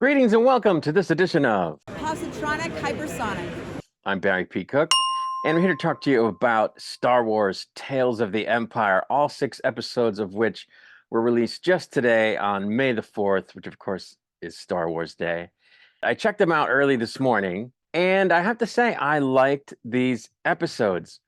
Greetings and welcome to this edition of Positronic Hypersonic. I'm Barry P. Cook, and we're here to talk to you about Star Wars Tales of the Empire, all 6 episodes of which were released just today on May the 4th, which of course is Star Wars Day. I checked them out early this morning, and I have to say I liked these episodes.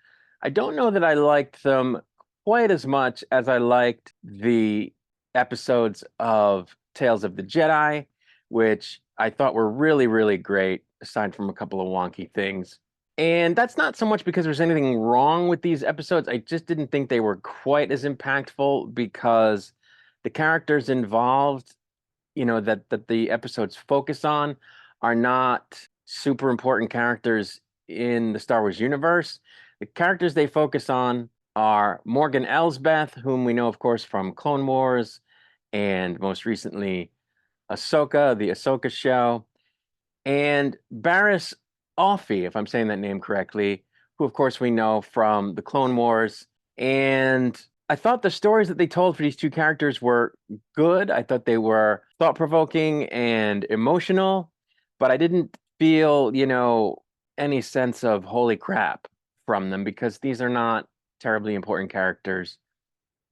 I don't know that I liked them quite as much as I liked the episodes of Tales of the Jedi, which I thought were really, really great, aside from a couple of wonky things. And that's not so much because there's anything wrong with these episodes. I just didn't think they were quite as impactful because the characters involved, that the episodes focus on are not super important characters in the Star Wars universe. The characters they focus on are Morgan Elsbeth, whom we know, of course, from Clone Wars, and most recently Ahsoka, the Ahsoka show, and Barriss Offee, if I'm saying that name correctly, who of course we know from the Clone Wars. And I thought the stories that they told for these two characters were good. I thought they were thought-provoking and emotional, but I didn't feel, any sense of holy crap from them because these are not terribly important characters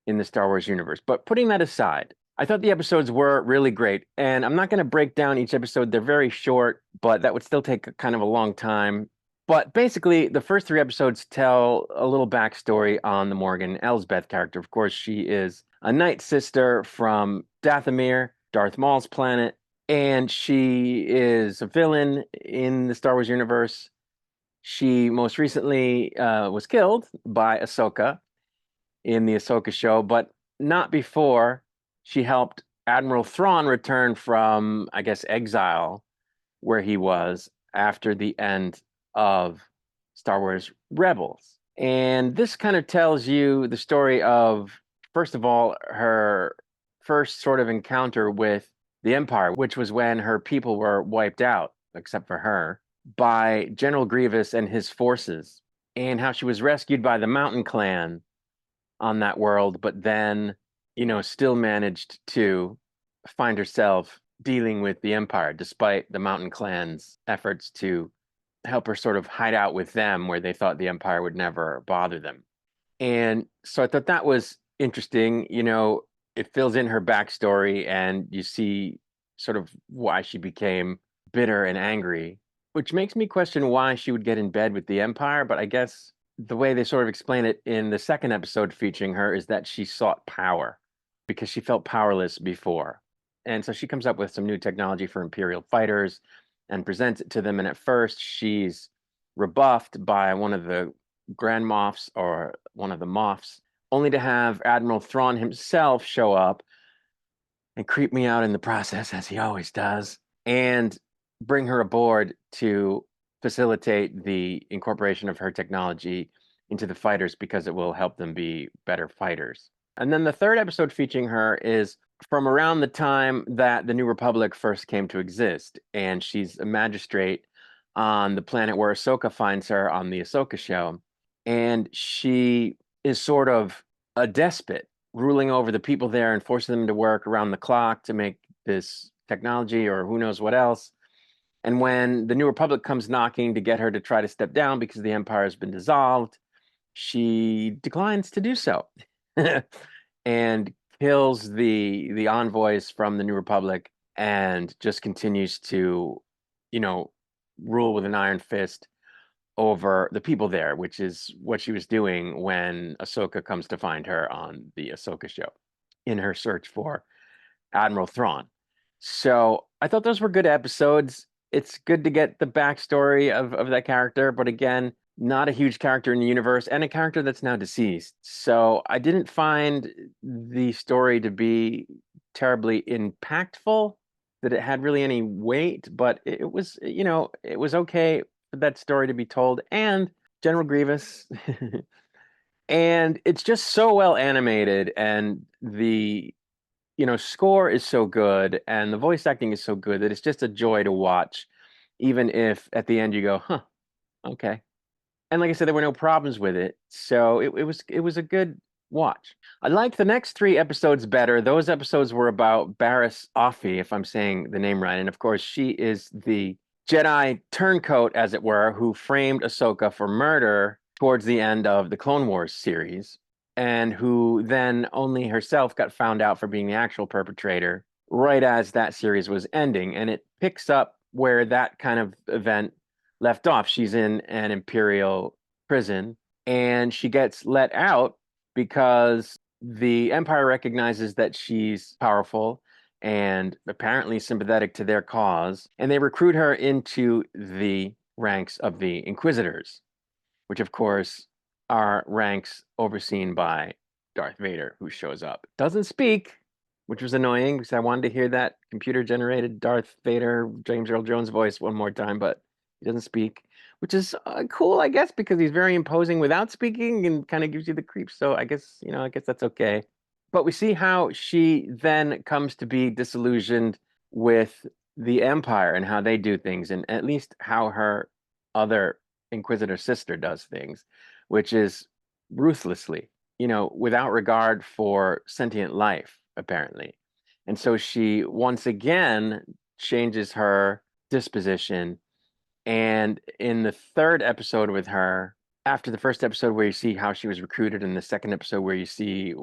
in the Star Wars universe. But putting that aside, I thought the episodes were really great. And I'm not going to break down each episode. They're very short, but that would still take kind of a long time. But basically, the first 3 episodes tell a little backstory on the Morgan Elsbeth character. Of course, she is a Night Sister from Dathomir, Darth Maul's planet, and she is a villain in the Star Wars universe. She most recently was killed by Ahsoka in the Ahsoka show, but not before she helped Admiral Thrawn return from, I guess, exile, where he was after the end of Star Wars Rebels. And this kind of tells you the story of, first of all, her first sort of encounter with the Empire, which was when her people were wiped out, except for her, by General Grievous and his forces, and how she was rescued by the Mountain Clan on that world, but then, still managed to find herself dealing with the Empire despite the Mountain Clan's efforts to help her sort of hide out with them where they thought the Empire would never bother them. And so I thought that was interesting. It fills in her backstory and you see sort of why she became bitter and angry, which makes me question why she would get in bed with the Empire. But I guess the way they sort of explain it in the second episode featuring her is that she sought power because she felt powerless before. And so she comes up with some new technology for Imperial fighters and presents it to them. And at first, she's rebuffed by one of the Grand Moffs or one of the Moffs, only to have Admiral Thrawn himself show up and creep me out in the process, as he always does, and bring her aboard to facilitate the incorporation of her technology into the fighters because it will help them be better fighters. And then the third episode featuring her is from around the time that the New Republic first came to exist. And she's a magistrate on the planet where Ahsoka finds her on the Ahsoka show. And she is sort of a despot, ruling over the people there and forcing them to work around the clock to make this technology or who knows what else. And when the New Republic comes knocking to get her to try to step down because the Empire has been dissolved, she declines to do so and kills the envoys from the New Republic and just continues to, rule with an iron fist over the people there, which is what she was doing when Ahsoka comes to find her on the Ahsoka show in her search for Admiral Thrawn. So I thought those were good episodes. It's good to get the backstory of that character, but again, not a huge character in the universe and a character that's now deceased. So I didn't find the story to be terribly impactful, that it had really any weight, but it was, it was okay for that story to be told. And General Grievous, and it's just so well animated, and the score is so good and the voice acting is so good that it's just a joy to watch, even if at the end you go, huh, okay. And like I said, there were no problems with it. So it was a good watch. I liked the next three episodes better. Those episodes were about Barriss Offee, if I'm saying the name right. And of course, she is the Jedi turncoat, as it were, who framed Ahsoka for murder towards the end of the Clone Wars series, and who then only herself got found out for being the actual perpetrator right as that series was ending. And it picks up where that kind of event left off. She's in an Imperial prison and she gets let out because the Empire recognizes that she's powerful and apparently sympathetic to their cause, and they recruit her into the ranks of the Inquisitors, which of course are ranks overseen by Darth Vader, who shows up. Doesn't speak, which was annoying because I wanted to hear that computer generated Darth Vader, James Earl Jones voice one more time, but he doesn't speak, which is cool, I guess, because he's very imposing without speaking and kind of gives you the creeps. So I guess, I guess that's okay. But we see how she then comes to be disillusioned with the Empire and how they do things, and at least how her other Inquisitor sister does things, which is ruthlessly, without regard for sentient life, apparently. And so she once again changes her disposition. And in the third episode with her, after the first episode where you see how she was recruited, and the second episode where you see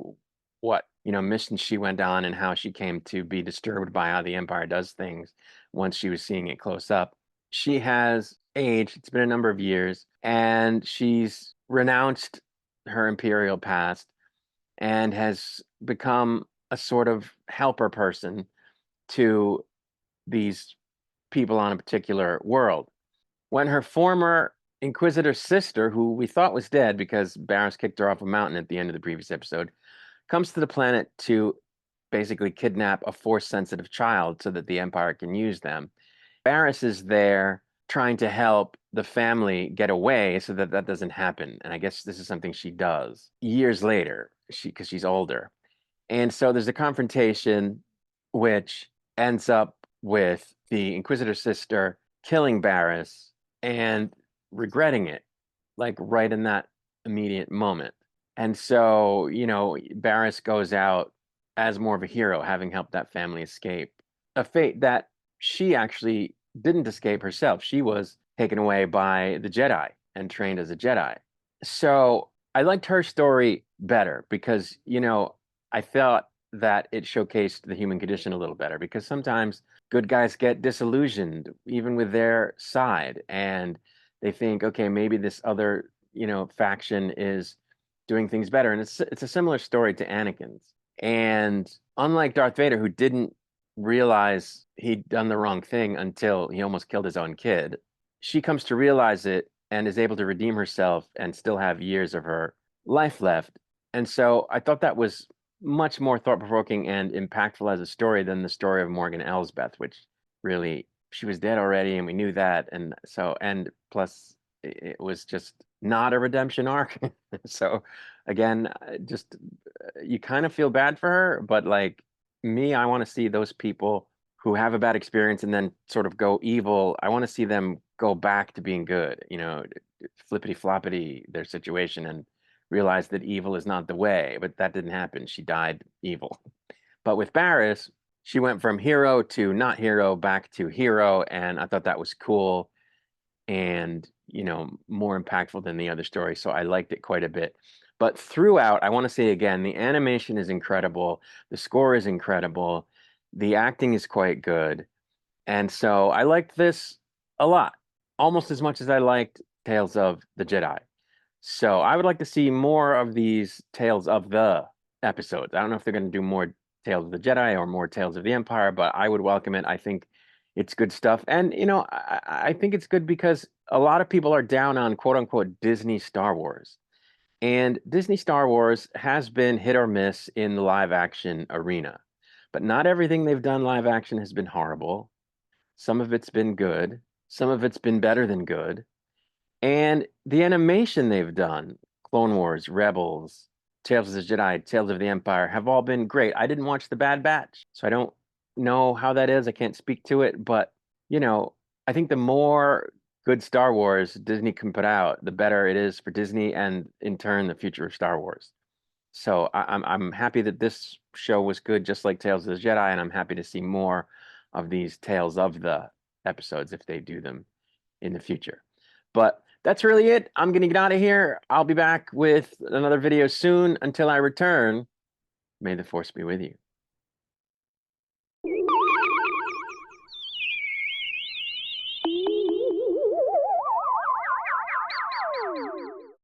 what, missions she went on and how she came to be disturbed by how the Empire does things once she was seeing it close up, she has aged. It's been a number of years, and she's renounced her Imperial past and has become a sort of helper person to these people on a particular world. When her former Inquisitor sister, who we thought was dead because Barriss kicked her off a mountain at the end of the previous episode, comes to the planet to basically kidnap a Force-sensitive child so that the Empire can use them, Barriss is there trying to help the family get away so that that doesn't happen. And I guess this is something she does years later, because she's older. And so there's a confrontation which ends up with the Inquisitor sister killing Barriss and regretting it, like right in that immediate moment. And so, Barriss goes out as more of a hero, having helped that family escape a fate that she actually didn't escape herself. She was taken away by the Jedi and trained as a Jedi. So I liked her story better because, I thought that it showcased the human condition a little better, because sometimes good guys get disillusioned even with their side, and they think, okay, maybe this other, faction is doing things better. And it's a similar story to Anakin's. And unlike Darth Vader, who didn't realize he'd done the wrong thing until he almost killed his own kid, she comes to realize it and is able to redeem herself and still have years of her life left. And so I thought that was much more thought-provoking and impactful as a story than the story of Morgan Elsbeth, which really, she was dead already and we knew that. And so, and plus it was just not a redemption arc. So again, just you kind of feel bad for her, but like me, I want to see those people who have a bad experience and then sort of go evil. I want to see them go back to being good, flippity floppity their situation and realize that evil is not the way. But that didn't happen. She died evil. But with Barriss, she went from hero to not hero back to hero, and I thought that was cool and, more impactful than the other story. So I liked it quite a bit. But throughout, I want to say again, the animation is incredible, the score is incredible, the acting is quite good. And so I liked this a lot, almost as much as I liked Tales of the Jedi. So I would like to see more of these Tales of the episodes. I don't know if they're going to do more Tales of the Jedi or more Tales of the Empire, but I would welcome it. I think it's good stuff. And, I think it's good because a lot of people are down on quote unquote Disney Star Wars. And Disney Star Wars has been hit or miss in the live action arena. But not everything they've done live action has been horrible. Some of it's been good. Some of it's been better than good. And the animation they've done, Clone Wars, Rebels, Tales of the Jedi, Tales of the Empire, have all been great. I didn't watch The Bad Batch, so I don't know how that is. I can't speak to it, but I think the more good Star Wars Disney can put out, the better it is for Disney and in turn the future of Star Wars. So I'm happy that this show was good, just like Tales of the Jedi, and I'm happy to see more of these Tales of the episodes if they do them in the future. But that's really it. I'm gonna get out of here. I'll be back with another video soon. Until I return, may the force be with you.